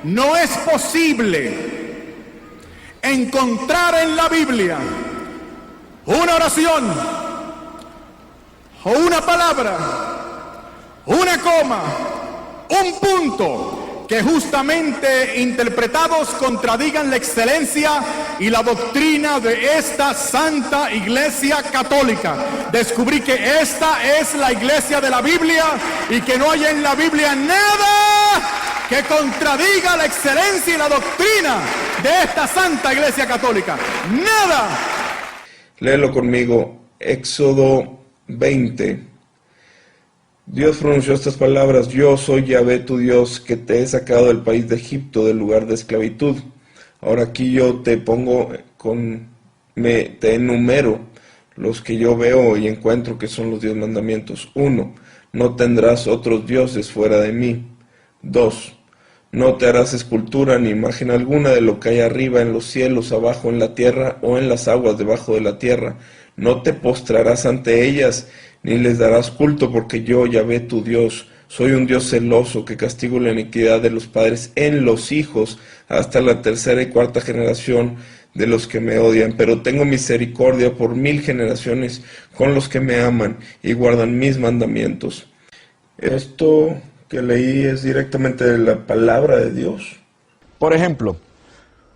No es posible encontrar en la Biblia una oración o una palabra, una coma, un punto que justamente interpretados contradigan la excelencia y la doctrina de esta Santa Iglesia Católica. Descubrí que esta es la iglesia de la Biblia y que no hay en la Biblia nada que contradiga la excelencia y la doctrina de esta Santa Iglesia Católica. ¡Nada! Léelo conmigo, Éxodo 20. Dios pronunció estas palabras: yo soy Yahvé tu Dios, que te he sacado del país de Egipto, del lugar de esclavitud. Ahora aquí yo te pongo te enumero los que yo veo y encuentro que son los 10 mandamientos. 1. No tendrás otros dioses fuera de mí. 2. No te harás escultura ni imagen alguna de lo que hay arriba en los cielos, abajo en la tierra o en las aguas debajo de la tierra. No te postrarás ante ellas, ni les darás culto, porque yo, Yahvé tu Dios, soy un Dios celoso que castigo la iniquidad de los padres en los hijos hasta la 3ª y 4ª generación de los que me odian, pero tengo misericordia por 1000 generaciones con los que me aman y guardan mis mandamientos. Esto que leí es directamente de la palabra de Dios. Por ejemplo,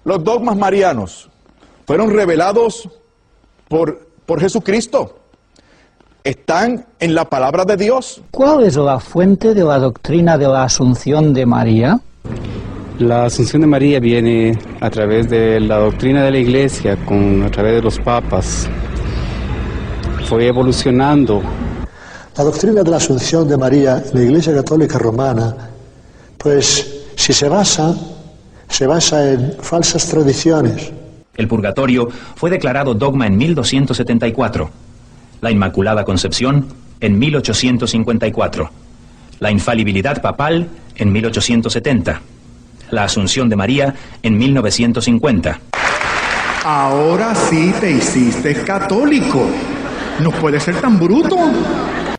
los dogmas marianos fueron revelados por Jesucristo. Están en la palabra de Dios. ¿Cuál es la fuente de la doctrina de la Asunción de María? La Asunción de María viene a través de la doctrina de la Iglesia, a través de los papas. Fue evolucionando. La doctrina de la Asunción de María, la Iglesia Católica Romana, pues si se basa en falsas tradiciones. El purgatorio fue declarado dogma en 1274. La Inmaculada Concepción en 1854, la infalibilidad papal en 1870, la Asunción de María en 1950. Ahora sí te hiciste católico. No puedes ser tan bruto.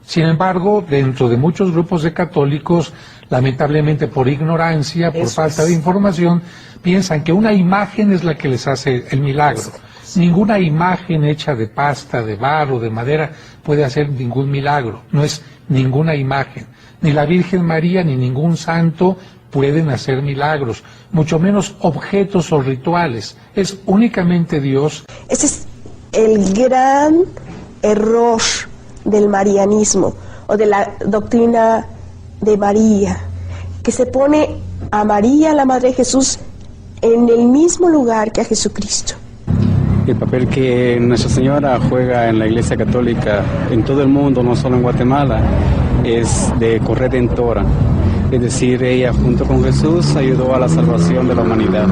Sin embargo, dentro de muchos grupos de católicos, lamentablemente por ignorancia, por falta de información, piensan que una imagen es la que les hace el milagro. Ninguna imagen hecha de pasta, de barro, de madera puede hacer ningún milagro. No es ninguna imagen. Ni la Virgen María ni ningún santo pueden hacer milagros, mucho menos objetos o rituales. Es únicamente Dios. Ese es el gran error del marianismo o de la doctrina de María, que se pone a María, la Madre de Jesús, en el mismo lugar que a Jesucristo. El papel que Nuestra Señora juega en la Iglesia Católica en todo el mundo, no solo en Guatemala, es de corredentora. Es decir, ella junto con Jesús ayudó a la salvación de la humanidad.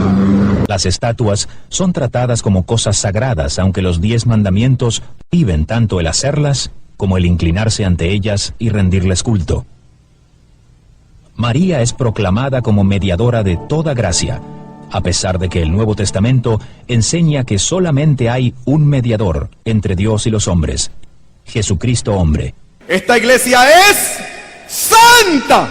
Las estatuas son tratadas como cosas sagradas, aunque los 10 mandamientos prohíben tanto el hacerlas como el inclinarse ante ellas y rendirles culto. María es proclamada como mediadora de toda gracia, a pesar de que el Nuevo Testamento enseña que solamente hay un mediador entre Dios y los hombres, Jesucristo hombre. Esta iglesia es santa.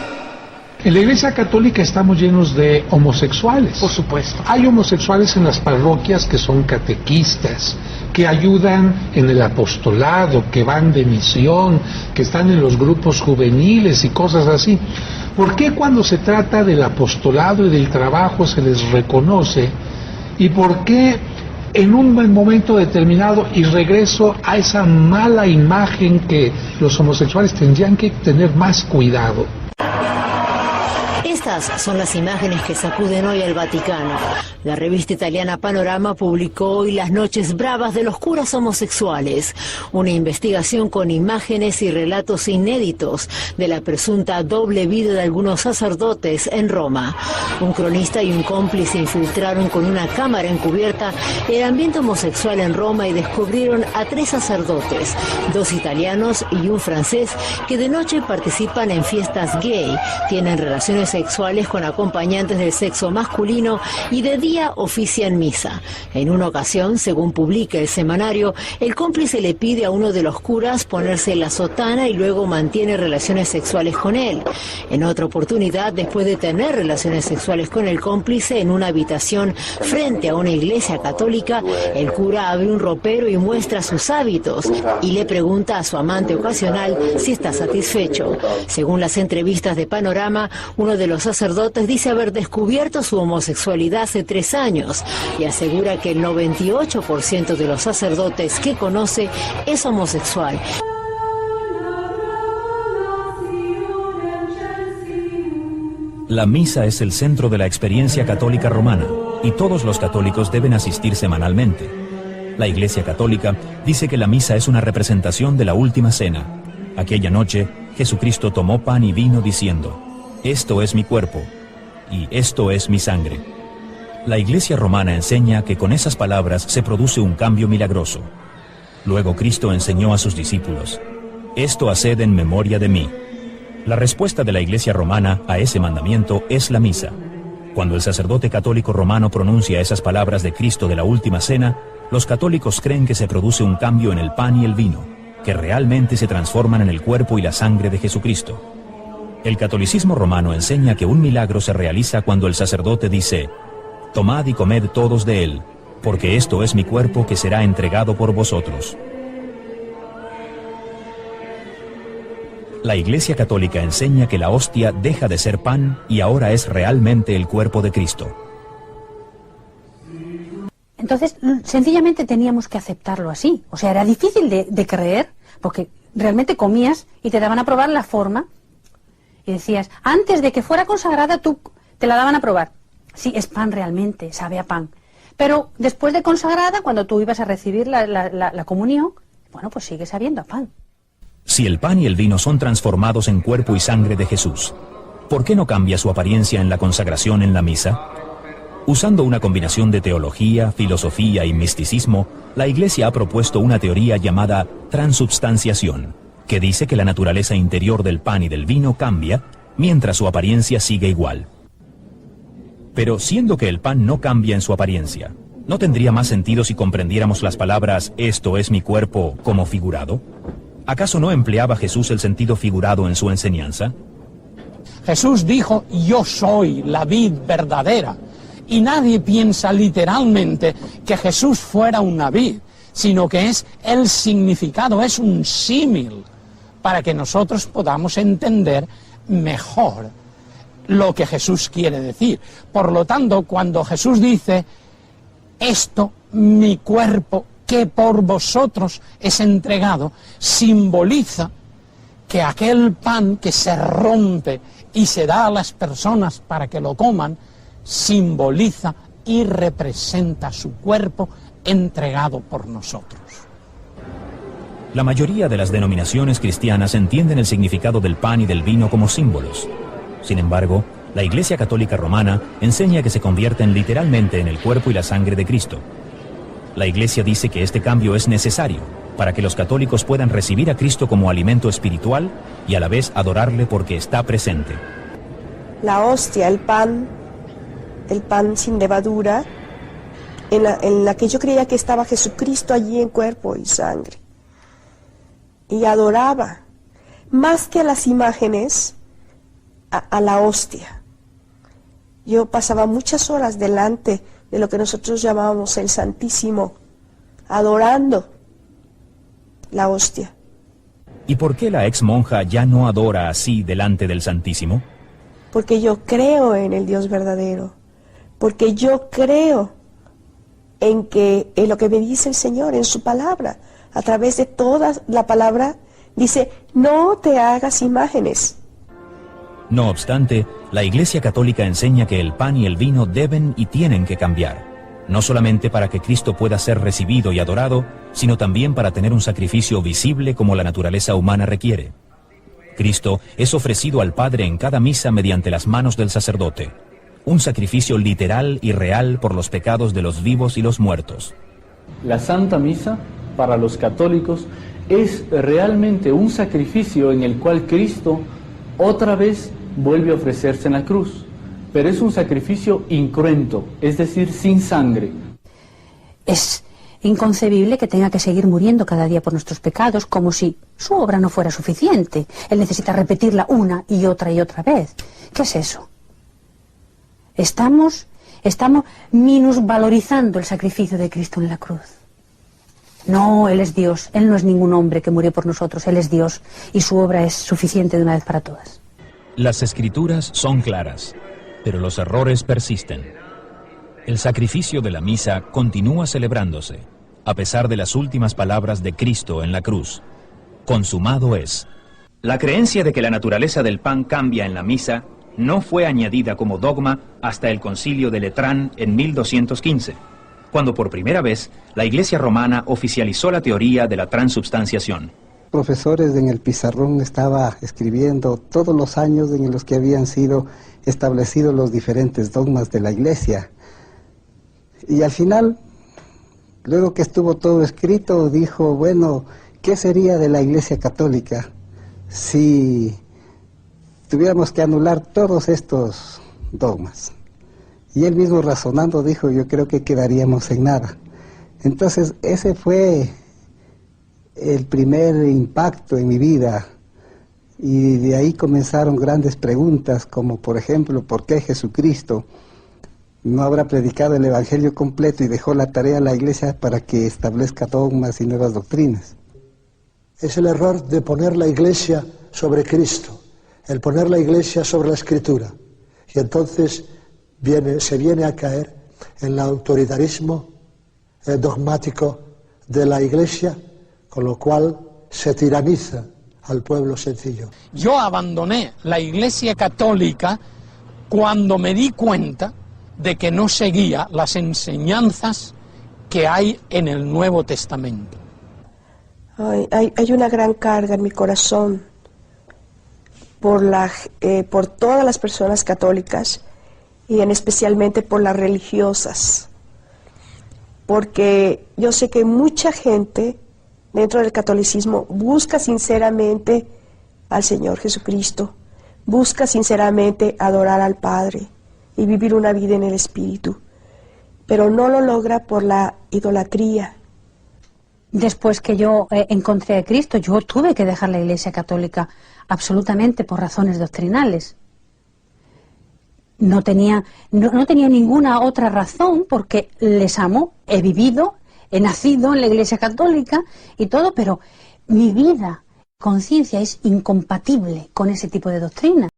En la Iglesia Católica estamos llenos de homosexuales. Por supuesto. Hay homosexuales en las parroquias que son catequistas, que ayudan en el apostolado, que van de misión, que están en los grupos juveniles y cosas así. ¿Por qué cuando se trata del apostolado y del trabajo se les reconoce? ¿Y por qué en un momento determinado, y regreso a esa mala imagen que los homosexuales tendrían que tener más cuidado? Estas son las imágenes que sacuden hoy al Vaticano. La revista italiana Panorama publicó hoy Las noches bravas de los curas homosexuales, una investigación con imágenes y relatos inéditos de la presunta doble vida de algunos sacerdotes en Roma. Un cronista y un cómplice infiltraron con una cámara encubierta el ambiente homosexual en Roma y descubrieron a 3 sacerdotes, 2 italianos y un francés, que de noche participan en fiestas gay, tienen relaciones sexuales homosexuales con acompañantes del sexo masculino y de día ofician misa. En una ocasión, según publica el semanario, el cómplice le pide a uno de los curas ponerse la sotana y luego mantiene relaciones sexuales con él. En otra oportunidad, después de tener relaciones sexuales con el cómplice en una habitación frente a una iglesia católica, el cura abre un ropero y muestra sus hábitos y le pregunta a su amante ocasional si está satisfecho. Según las entrevistas de Panorama, uno de los sacerdotes dice haber descubierto su homosexualidad hace 3 años y asegura que el 98% de los sacerdotes que conoce es homosexual. La misa es el centro de la experiencia católica romana y todos los católicos deben asistir semanalmente. La Iglesia Católica dice que la misa es una representación de la última cena. Aquella noche, Jesucristo tomó pan y vino diciendo: «Esto es mi cuerpo y esto es mi sangre». La Iglesia romana enseña que con esas palabras se produce un cambio milagroso. Luego Cristo enseñó a sus discípulos: «Esto haced en memoria de mí». La respuesta de la Iglesia romana a ese mandamiento es la misa. Cuando el sacerdote católico romano pronuncia esas palabras de Cristo de la última cena, los católicos creen que se produce un cambio en el pan y el vino, que realmente se transforman en el cuerpo y la sangre de Jesucristo. El catolicismo romano enseña que un milagro se realiza cuando el sacerdote dice: «Tomad y comed todos de él, porque esto es mi cuerpo que será entregado por vosotros». La Iglesia Católica enseña que la hostia deja de ser pan y ahora es realmente el cuerpo de Cristo. Entonces, sencillamente teníamos que aceptarlo así. O sea, era difícil de creer, porque realmente comías y te daban a probar la forma. Y decías, antes de que fuera consagrada, tú te la daban a probar. Sí, es pan realmente, sabe a pan. Pero después de consagrada, cuando tú ibas a recibir la comunión, bueno, pues sigue sabiendo a pan. Si el pan y el vino son transformados en cuerpo y sangre de Jesús, ¿por qué no cambia su apariencia en la consagración en la misa? Usando una combinación de teología, filosofía y misticismo, la Iglesia ha propuesto una teoría llamada transubstanciación, que dice que la naturaleza interior del pan y del vino cambia, mientras su apariencia sigue igual. Pero siendo que el pan no cambia en su apariencia, ¿no tendría más sentido si comprendiéramos las palabras «esto es mi cuerpo» como figurado? ¿Acaso no empleaba Jesús el sentido figurado en su enseñanza? Jesús dijo: «Yo soy la vid verdadera». Y nadie piensa literalmente que Jesús fuera una vid, sino que es el significado, es un símil, para que nosotros podamos entender mejor lo que Jesús quiere decir. Por lo tanto, cuando Jesús dice: «Esto, mi cuerpo, que por vosotros es entregado», simboliza que aquel pan que se rompe y se da a las personas para que lo coman, simboliza y representa su cuerpo entregado por nosotros. La mayoría de las denominaciones cristianas entienden el significado del pan y del vino como símbolos. Sin embargo, la Iglesia Católica Romana enseña que se convierten literalmente en el cuerpo y la sangre de Cristo. La Iglesia dice que este cambio es necesario para que los católicos puedan recibir a Cristo como alimento espiritual y a la vez adorarle porque está presente. La hostia, el pan sin levadura, en la que yo creía que estaba Jesucristo allí en cuerpo y sangre. Y adoraba, más que a las imágenes, a la hostia. Yo pasaba muchas horas delante de lo que nosotros llamábamos el Santísimo, adorando la hostia. ¿Y por qué la ex monja ya no adora así delante del Santísimo? Porque yo creo en el Dios verdadero, porque yo creo en lo que me dice el Señor, en su palabra. A través de toda la palabra dice: no te hagas imágenes. No obstante, la Iglesia Católica enseña que el pan y el vino deben y tienen que cambiar, no solamente para que Cristo pueda ser recibido y adorado, sino también para tener un sacrificio visible como la naturaleza humana requiere. Cristo es ofrecido al Padre en cada misa mediante las manos del sacerdote, un sacrificio literal y real por los pecados de los vivos y los muertos. La Santa Misa, para los católicos, es realmente un sacrificio en el cual Cristo otra vez vuelve a ofrecerse en la cruz. pero es un sacrificio incruento, es decir, sin sangre. Es inconcebible que tenga que seguir muriendo cada día por nuestros pecados, como si su obra no fuera suficiente. Él necesita repetirla una y otra vez. ¿Qué es eso? Estamos minusvalorizando el sacrificio de Cristo en la cruz. No, Él es Dios, Él no es ningún hombre que murió por nosotros, Él es Dios y su obra es suficiente de una vez para todas. Las escrituras son claras, pero los errores persisten. El sacrificio de la misa continúa celebrándose, a pesar de las últimas palabras de Cristo en la cruz. Consumado es. La creencia de que la naturaleza del pan cambia en la misa no fue añadida como dogma hasta el Concilio de Letrán en 1215, cuando por primera vez la Iglesia romana oficializó la teoría de la transubstanciación. Profesores en el pizarrón estaba escribiendo todos los años en los que habían sido establecidos los diferentes dogmas de la Iglesia. Y al final, luego que estuvo todo escrito, dijo, bueno, ¿qué sería de la Iglesia Católica si tuviéramos que anular todos estos dogmas? Y él mismo razonando dijo, yo creo que quedaríamos en nada. Entonces ese fue el primer impacto en mi vida, y de ahí comenzaron grandes preguntas, como por ejemplo, ¿por qué Jesucristo no habrá predicado el Evangelio completo y dejó la tarea a la Iglesia para que establezca dogmas y nuevas doctrinas? Es el error de poner la Iglesia sobre Cristo, el poner la Iglesia sobre la Escritura, y entonces se viene a caer en el autoritarismo dogmático de la Iglesia, con lo cual se tiraniza al pueblo sencillo. Yo abandoné la Iglesia Católica cuando me di cuenta de que no seguía las enseñanzas que hay en el Nuevo Testamento. Hay una gran carga en mi corazón por todas las personas católicas y especialmente por las religiosas, porque yo sé que mucha gente dentro del catolicismo busca sinceramente al Señor Jesucristo, busca sinceramente adorar al Padre y vivir una vida en el Espíritu, pero no lo logra por la idolatría. Después que yo encontré a Cristo, yo tuve que dejar la Iglesia Católica absolutamente por razones doctrinales. No tenía ninguna otra razón, porque les amo, he vivido, he nacido en la Iglesia Católica y todo, pero mi vida, conciencia es incompatible con ese tipo de doctrina.